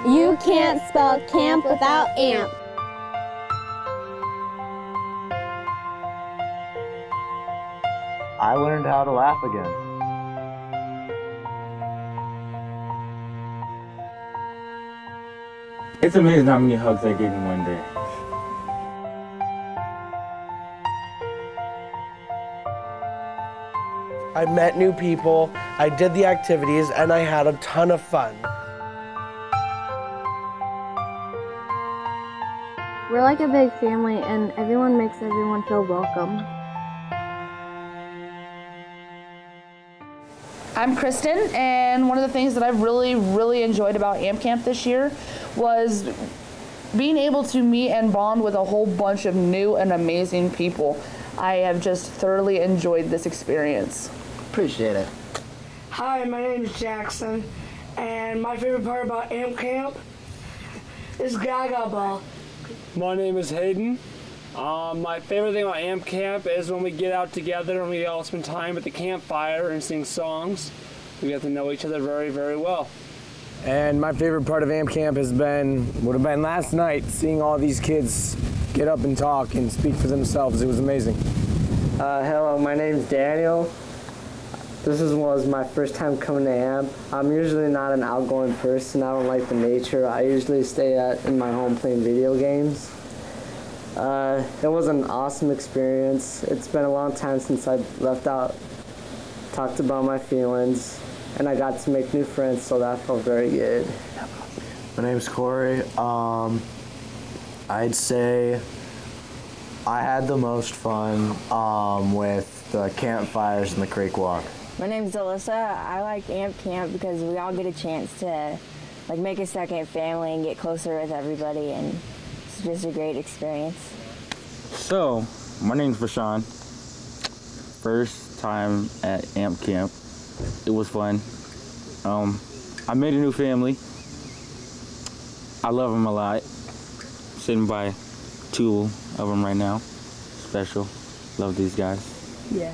You can't spell camp without AMP. I learned how to laugh again. It's amazing how many hugs I get in one day. I met new people, I did the activities, and I had a ton of fun. We're like a big family and everyone makes everyone feel welcome. I'm Kristen, and one of the things that I've really enjoyed about AMP Camp this year was being able to meet and bond with a whole bunch of new and amazing people. I have just thoroughly enjoyed this experience. Appreciate it. Hi, my name is Jackson, and my favorite part about AMP Camp is Gaga Ball. My name is Hayden. My favorite thing about AMP Camp is when we get out together and we all spend time at the campfire and sing songs. We get to know each other very well. And my favorite part of AMP Camp would have been last night, seeing all these kids get up and talk and speak for themselves. It was amazing. Hello, my name is Daniel. This was my first time coming to AMP. I'm usually not an outgoing person. I don't like the nature. I usually stay in my home playing video games. It was an awesome experience. It's been a long time since I left out, talked about my feelings, and I got to make new friends, so that felt very good. My name's Corey. I'd say I had the most fun with the campfires and the creek walk. My name's Alyssa. I like AMP Camp because we all get a chance to make a second family and get closer with everybody, and it's just a great experience. So, my name's Rashawn. First time at AMP Camp. It was fun. I made a new family. I love them a lot. Sitting by two of them right now. Special. Love these guys. Yeah.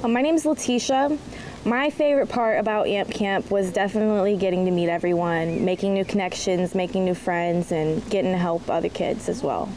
My name's Letitia. My favorite part about AMP Camp was definitely getting to meet everyone, making new connections, making new friends, and getting to help other kids as well.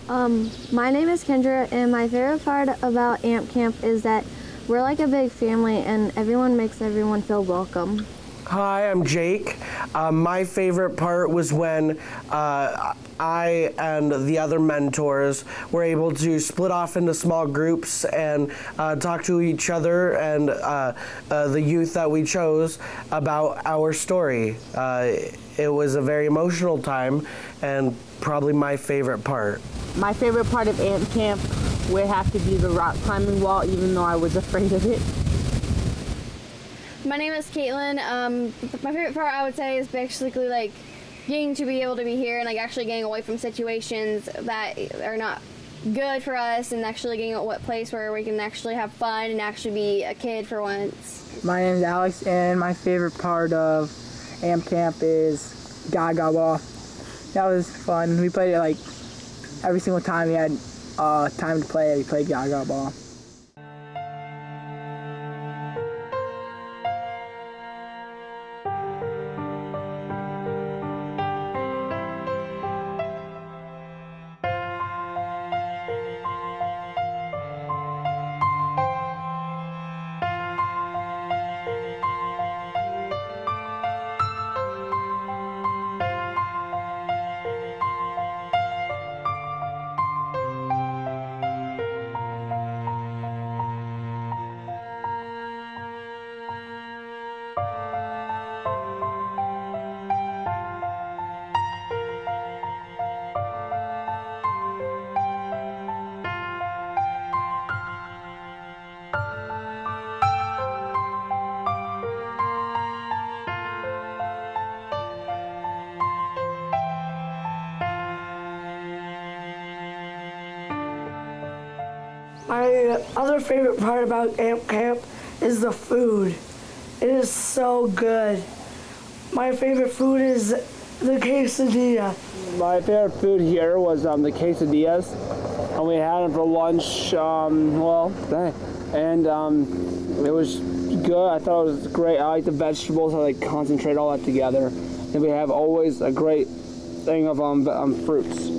My name is Kendra, and my favorite part about AMP Camp is that we're like a big family and everyone makes everyone feel welcome. Hi, I'm Jake. My favorite part was when I and the other mentors were able to split off into small groups and talk to each other and the youth that we chose about our story. It was a very emotional time and probably my favorite part. My favorite part of AMP Camp would have to be the rock climbing wall, even though I was afraid of it. My name is Caitlin. My favorite part, I would say, is basically getting to be able to be here and actually getting away from situations that are not good for us and actually getting a place where we can actually have fun and actually be a kid for once. My name is Alex, and my favorite part of AMP Camp is Gaga Ball. That was fun. We played it every single time we had time to play it. We played Gaga Ball. My other favorite part about AMP Camp is the food. It is so good. My favorite food is the quesadilla. My favorite food here was the quesadillas, and we had them for lunch, and it was good. I thought it was great. I like the vegetables. I concentrate all that together. And we have always a great thing of fruits.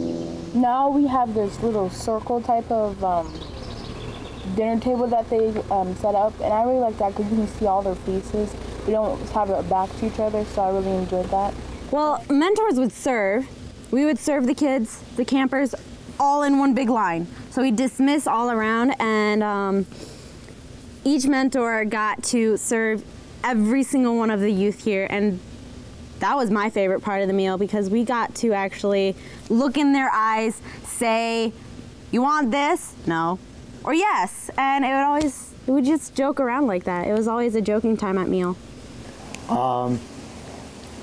Now we have this little circle type of dinner table that they set up, and I really like that because you can see all their faces. We don't have it back to each other, so I really enjoyed that. Well, mentors would serve. We would serve the kids, the campers, all in one big line. So we'd dismiss all around, and each mentor got to serve every single one of the youth here, and that was my favorite part of the meal because we got to actually look in their eyes, say, "You want this?" "No," or "Yes," and we would just joke around like that. It was always a joking time at meal.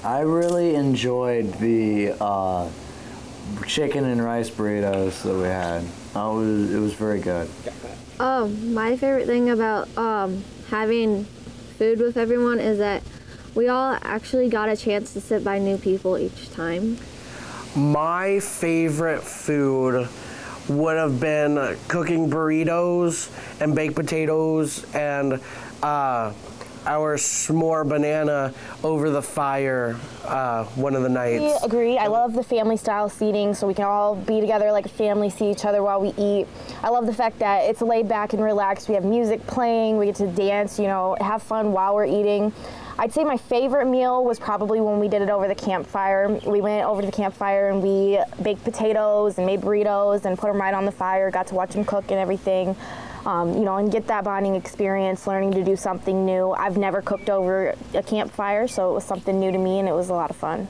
I really enjoyed the chicken and rice burritos that we had. It was very good. My favorite thing about having food with everyone is that we all actually got a chance to sit by new people each time. My favorite food would have been cooking burritos and baked potatoes and our s'more banana over the fire one of the nights. I agree. I love the family style seating so we can all be together like a family, see each other while we eat. I love the fact that it's laid back and relaxed. We have music playing, we get to dance, have fun while we're eating. I'd say my favorite meal was probably when we did it over the campfire. We went over to the campfire and we baked potatoes and made burritos and put them right on the fire, got to watch them cook and everything. And get that bonding experience, learning to do something new. I've never cooked over a campfire, so it was something new to me and it was a lot of fun.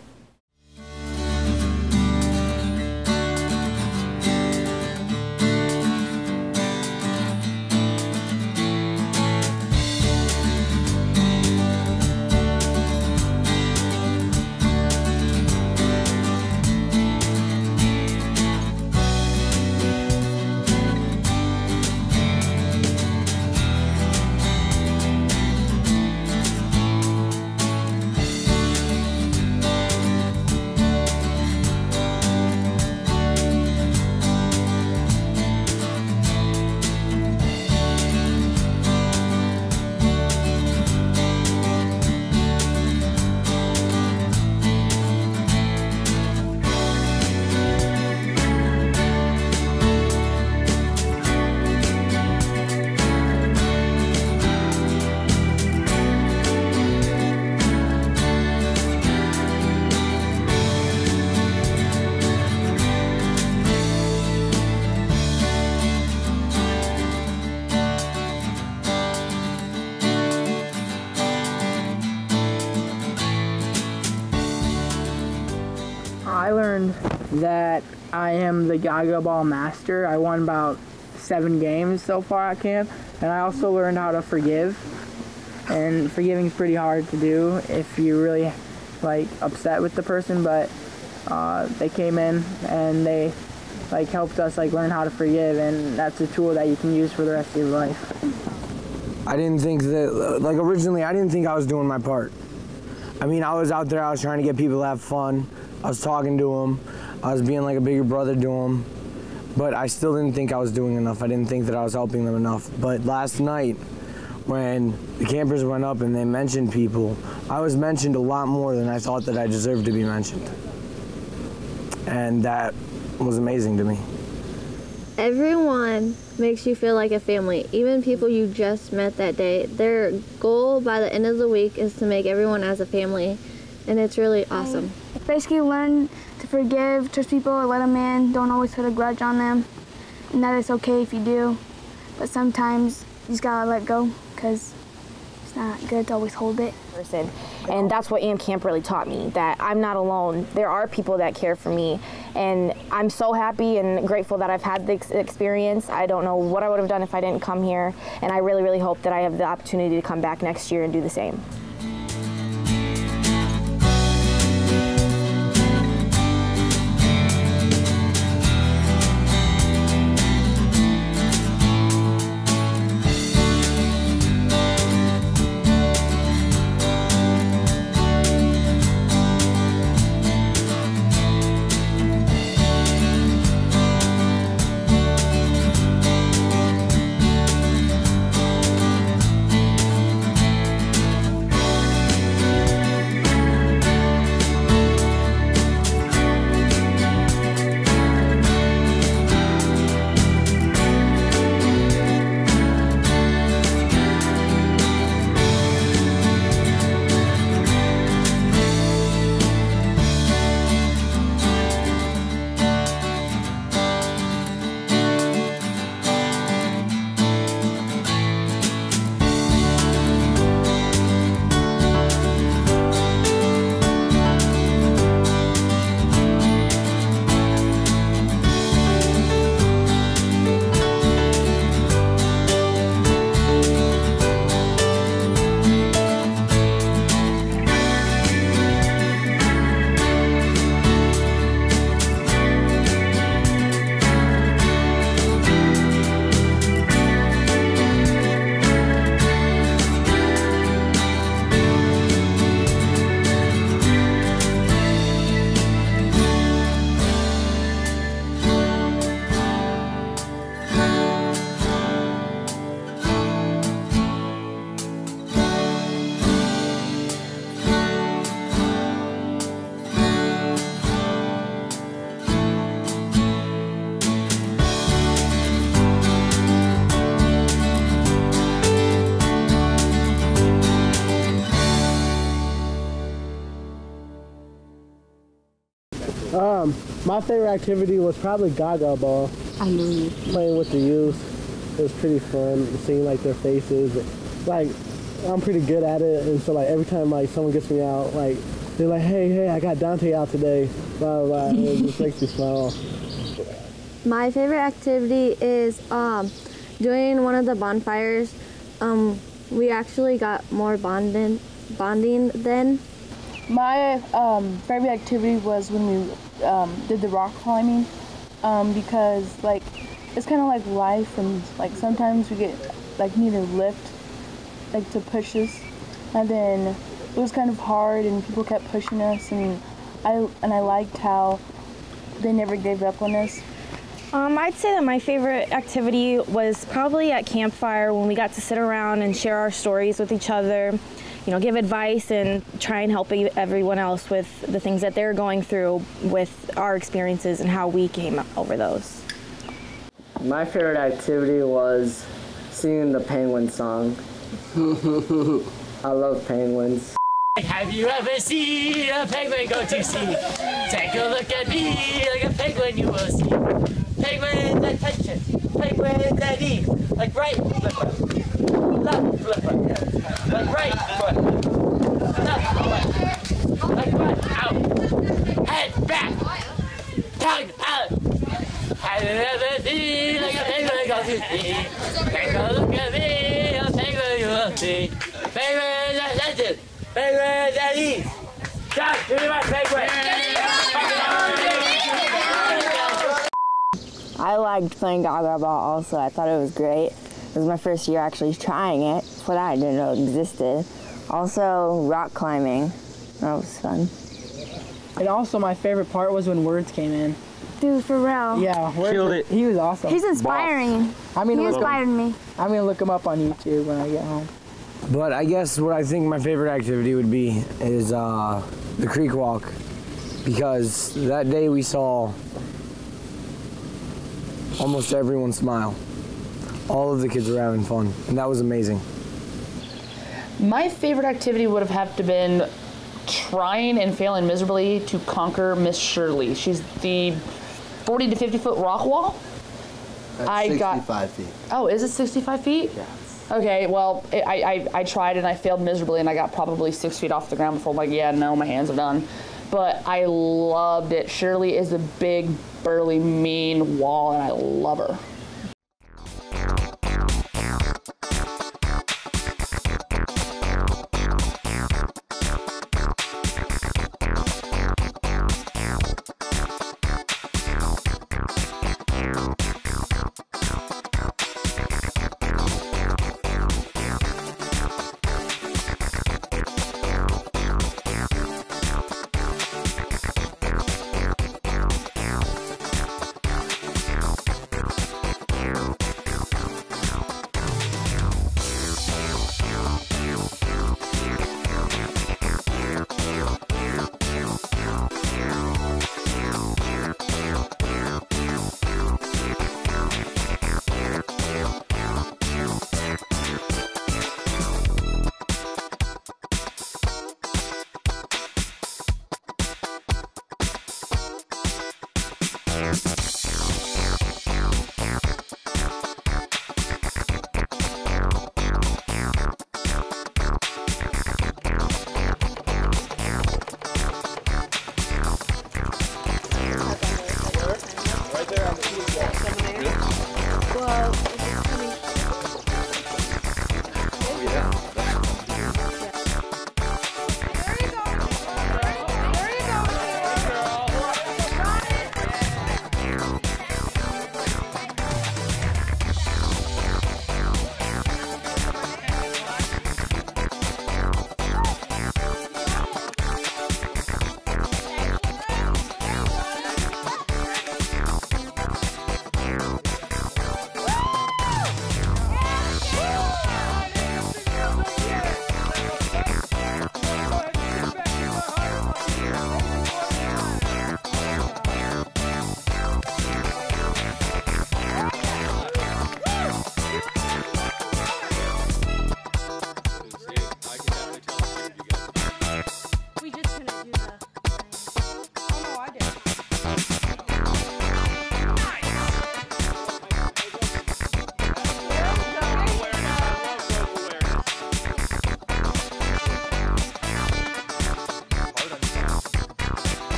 I learned that I am the Gaga Ball master. I won about 7 games so far at camp, and I also learned how to forgive. And forgiving is pretty hard to do if you're really upset with the person, but they came in and they helped us learn how to forgive, and that's a tool that you can use for the rest of your life. I didn't think that, originally I didn't think I was doing my part. I mean, I was out there, I was trying to get people to have fun. I was talking to them. I was being like a bigger brother to them. But I still didn't think I was doing enough. I didn't think that I was helping them enough. But last night, when the campers went up and they mentioned people, I was mentioned a lot more than I thought that I deserved to be mentioned. And that was amazing to me. Everyone makes you feel like a family, even people you just met that day. Their goal by the end of the week is to make everyone as a family, and it's really awesome. Basically learn to forgive, trust people, let them in, don't always put a grudge on them, and that it's okay if you do, but sometimes you just gotta let go because it's not good to always hold it. And that's what AMP Camp really taught me, that I'm not alone. There are people that care for me, and I'm so happy and grateful that I've had this experience. I don't know what I would have done if I didn't come here, and I really, really hope that I have the opportunity to come back next year and do the same. My favorite activity was probably Gaga Ball. I knew you. Playing with the youth. It was pretty fun, seeing like their faces. Like, I'm pretty good at it, and so like every time like someone gets me out, like they're like, hey, I got Dante out today, blah, blah, blah. It just makes me smile. My favorite activity is doing one of the bonfires. We actually got more bonding then. My favorite activity was when we did the rock climbing, because like it's kind of like life, and like sometimes we get like need a lift, like to push us, and then it was kind of hard, and people kept pushing us, and I liked how they never gave up on us. I'd say that my favorite activity was probably at campfire, when we got to sit around and share our stories with each other, you know, give advice and try and help everyone else with the things that they're going through with our experiences and how we came over those. My favorite activity was singing the penguin song. I love penguins. Have you ever seen a penguin go to sea? Take a look at me, like a penguin you will see. Penguins attention, penguins at ease. Like right flipper, left flipper, like right foot, left foot, like right out, head back, tongue out. Have you ever seen like a penguin go to sea? Take a look at me, a penguin you will see. Penguins attention. Penguins at ease. Josh, give me my penguin. I liked playing Gaga Ball also. I thought it was great. It was my first year actually trying it. Before that, I didn't know it existed. Also, rock climbing. That was fun. And also, my favorite part was when Words came in. Dude, for real. Yeah, Words. Killed it. He was awesome. He's inspiring. He inspired me. I'm gonna look him up on YouTube when I get home. But I guess what I think my favorite activity would be is the creek walk, because that day we saw almost everyone smile. All of the kids were having fun, and that was amazing. My favorite activity would have had to been trying and failing miserably to conquer Miss Shirley. She's the 40 to 50 foot rock wall. That's 65 feet. Oh, is it 65 feet? Yeah. Okay, well, I tried and I failed miserably, and I got probably 6 feet off the ground before I'm like, yeah, no, my hands are done. But I loved it. Shirley is a big, burly, mean wall, and I love her.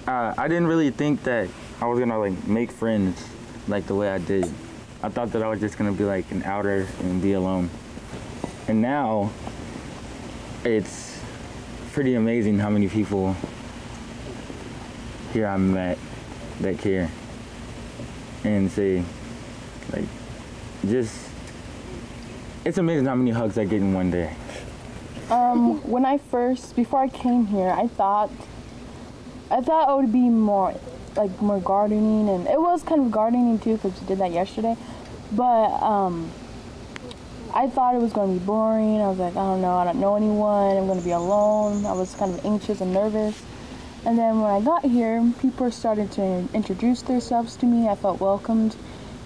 I didn't really think that I was gonna like make friends like the way I did. I thought that I was just gonna be like an outer and be alone. And now it's pretty amazing how many people here I met that care and say, like, just, it's amazing how many hugs I get in one day. Before I came here, I thought it would be more gardening, and it was kind of gardening too because we did that yesterday, but I thought it was going to be boring. I was like, I don't know anyone, I'm going to be alone. I was kind of anxious and nervous. And then when I got here, people started to introduce themselves to me. I felt welcomed,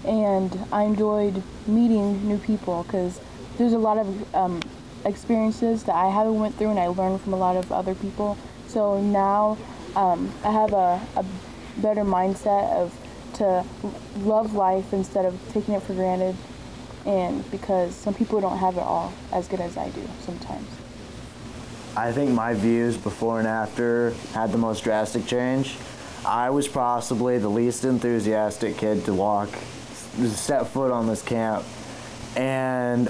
and I enjoyed meeting new people because there's a lot of experiences that I haven't went through, and I learned from a lot of other people. So now I have a better mindset to love life instead of taking it for granted, and because some people don't have it all as good as I do sometimes. I think my views before and after had the most drastic change. I was possibly the least enthusiastic kid to set foot on this camp, and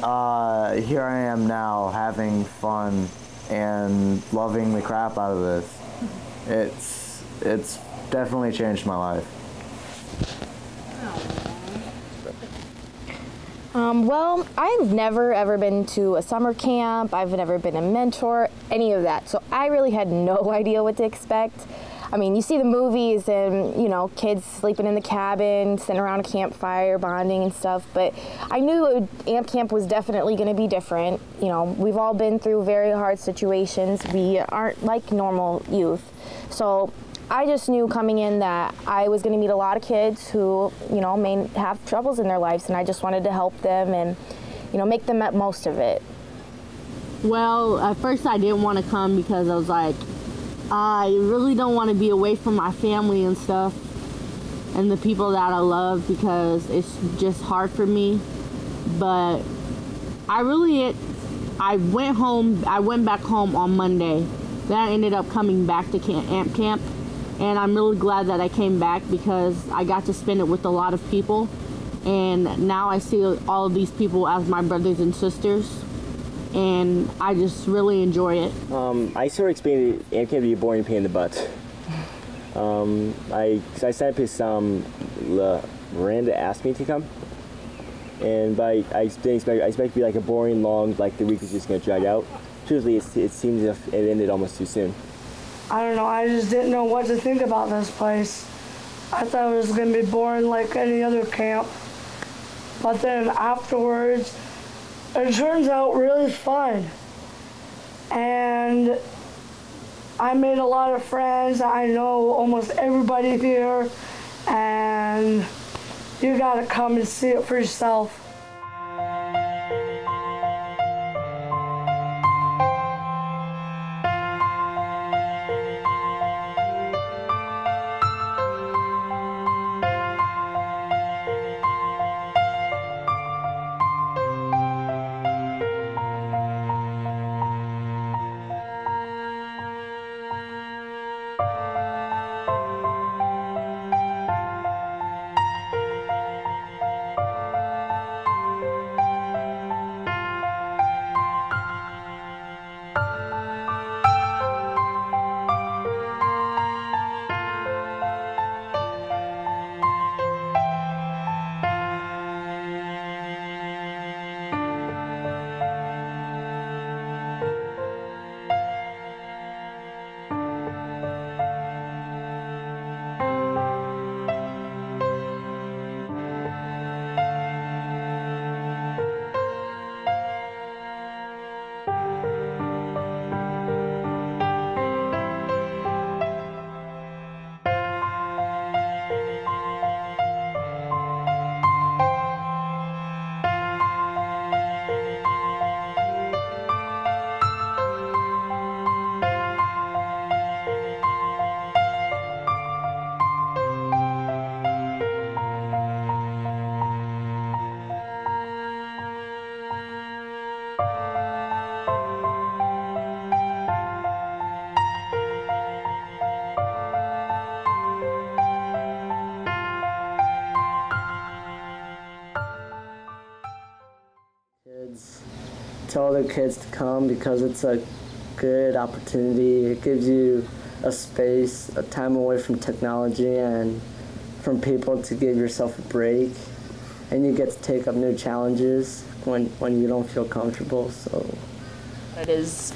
here I am now having fun and loving the crap out of this. It's definitely changed my life. Well, I've never ever been to a summer camp. I've never been a mentor, any of that. So I really had no idea what to expect. I mean, you see the movies and, kids sleeping in the cabin, sitting around a campfire, bonding and stuff. But I knew Amp Camp was definitely going to be different. We've all been through very hard situations. We aren't like normal youth. So I just knew coming in that I was going to meet a lot of kids who, may have troubles in their lives, and I just wanted to help them and, make them at most of it. Well, at first I didn't want to come because I was like, I really don't want to be away from my family and stuff and the people that I love because it's just hard for me. But I went back home on Monday. Then I ended up coming back to Amp Camp. And I'm really glad that I came back because I got to spend it with a lot of people. And now I see all of these people as my brothers and sisters. And I just really enjoy it. I sort of explained Amp Camp to be a boring pain in the butt. I signed up because Miranda asked me to come. And I expect it to be like a boring, long, like the week is just going to drag out. Truthfully, it seems as if it ended almost too soon. I don't know, I just didn't know what to think about this place. I thought it was going to be boring like any other camp. But then afterwards, it turns out really fun. And I made a lot of friends. I know almost everybody here. And you gotta come and see it for yourself. tell other kids to come because it's a good opportunity. It gives you a space, a time away from technology and from people to give yourself a break. And you get to take up new challenges when you don't feel comfortable. So it is.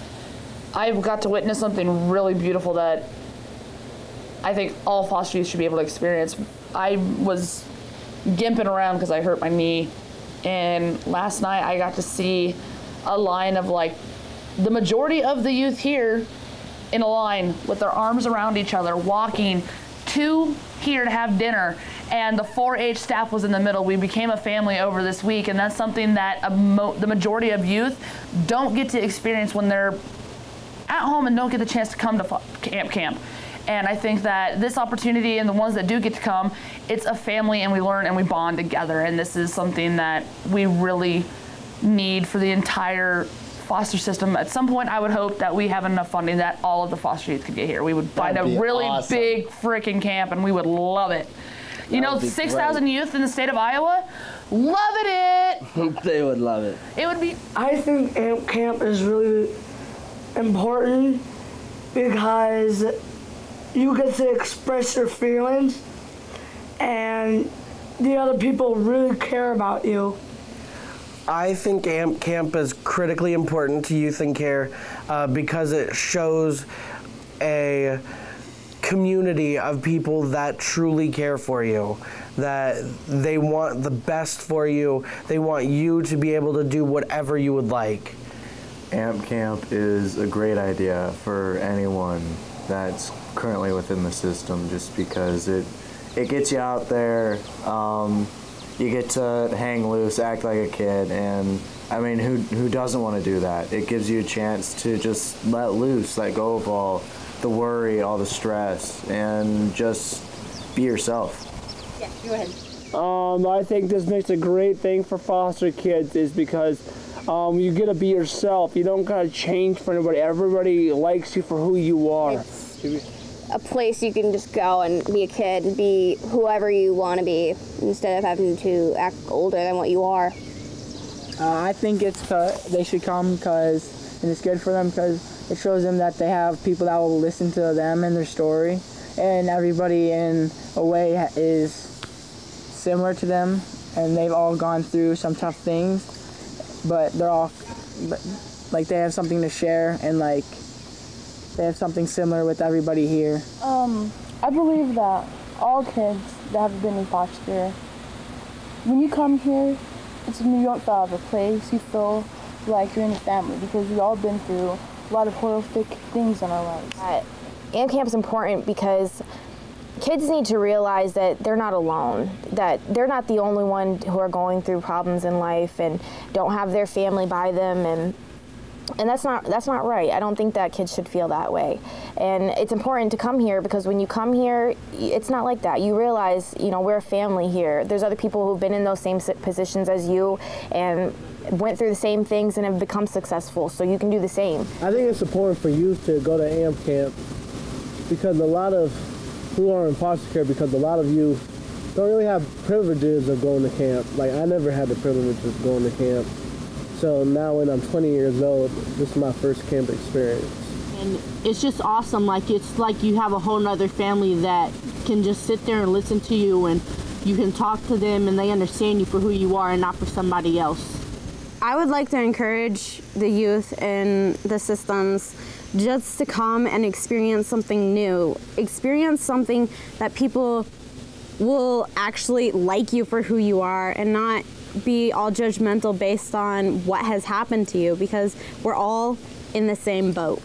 I've got to witness something really beautiful that I think all foster youth should be able to experience. I was gimping around because I hurt my knee, and last night I got to see a line of like the majority of the youth here in a line with their arms around each other, walking to here to have dinner, and the 4-H staff was in the middle. We became a family over this week, and that's something that the majority of youth don't get to experience when they're at home and don't get the chance to come to camp. And I think that this opportunity and the ones that do get to come, it's a family and we learn and we bond together. And this is something that we really need for the entire foster system. At some point, I would hope that we have enough funding that all of the foster youth could get here. We would find a really big freaking camp and we would love it. You know, 6,000 youth in the state of Iowa, loving it. They would love it. It would be. I think AMP camp is really important because you get to express your feelings and the other people really care about you. I think AMP camp is critically important to Youth in Care because it shows a community of people that truly care for you, that they want the best for you. They want you to be able to do whatever you would like. AMP camp is a great idea for anyone that's currently within the system, just because it gets you out there. You get to hang loose, act like a kid, and I mean, who doesn't want to do that? It gives you a chance to just let loose, let go of all the worry, all the stress, and just be yourself. Yeah, go ahead. I think this makes a great thing for foster kids is because you get to be yourself. You don't gotta change for anybody. Everybody likes you for who you are. It's a place you can just go and be a kid and be whoever you want to be instead of having to act older than what you are. I think they should come and it's good for them because it shows them that they have people that will listen to them and their story, and everybody in a way is similar to them, and they've all gone through some tough things, but they're all like they have something to share, and like they have something similar with everybody here. I believe that all kids that have been in foster, when you come here, you don't feel out of a place. You feel like you're in a family because we've all been through a lot of horrific things in our lives. AMP camp is important because kids need to realize that they're not alone, that they're not the only one who are going through problems in life and don't have their family by them, and that's not right. I don't think that kids should feel that way. And it's important to come here because when you come here, it's not like that. You realize, we're a family here. There's other people who've been in those same positions as you and went through the same things and have become successful, so you can do the same. I think it's important for youth to go to AMP camp because a lot of who are in foster care, because a lot of you don't really have privileges of going to camp. Like, I never had the privilege of going to camp. So now when I'm 20 years old, this is my first camp experience. And it's just awesome. Like, it's like you have a whole nother family that can just sit there and listen to you, and you can talk to them and they understand you for who you are and not for somebody else. I would like to encourage the youth in the systems just to come and experience something new, experience something that people will actually like you for who you are and not be all judgmental based on what has happened to you, because we're all in the same boat.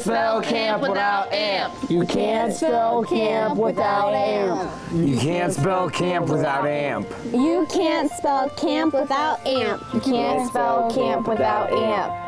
spell camp without AMP. You can't spell camp without AMP. You can't spell camp without AMP. You can't spell camp without AMP. You can't spell camp without AMP.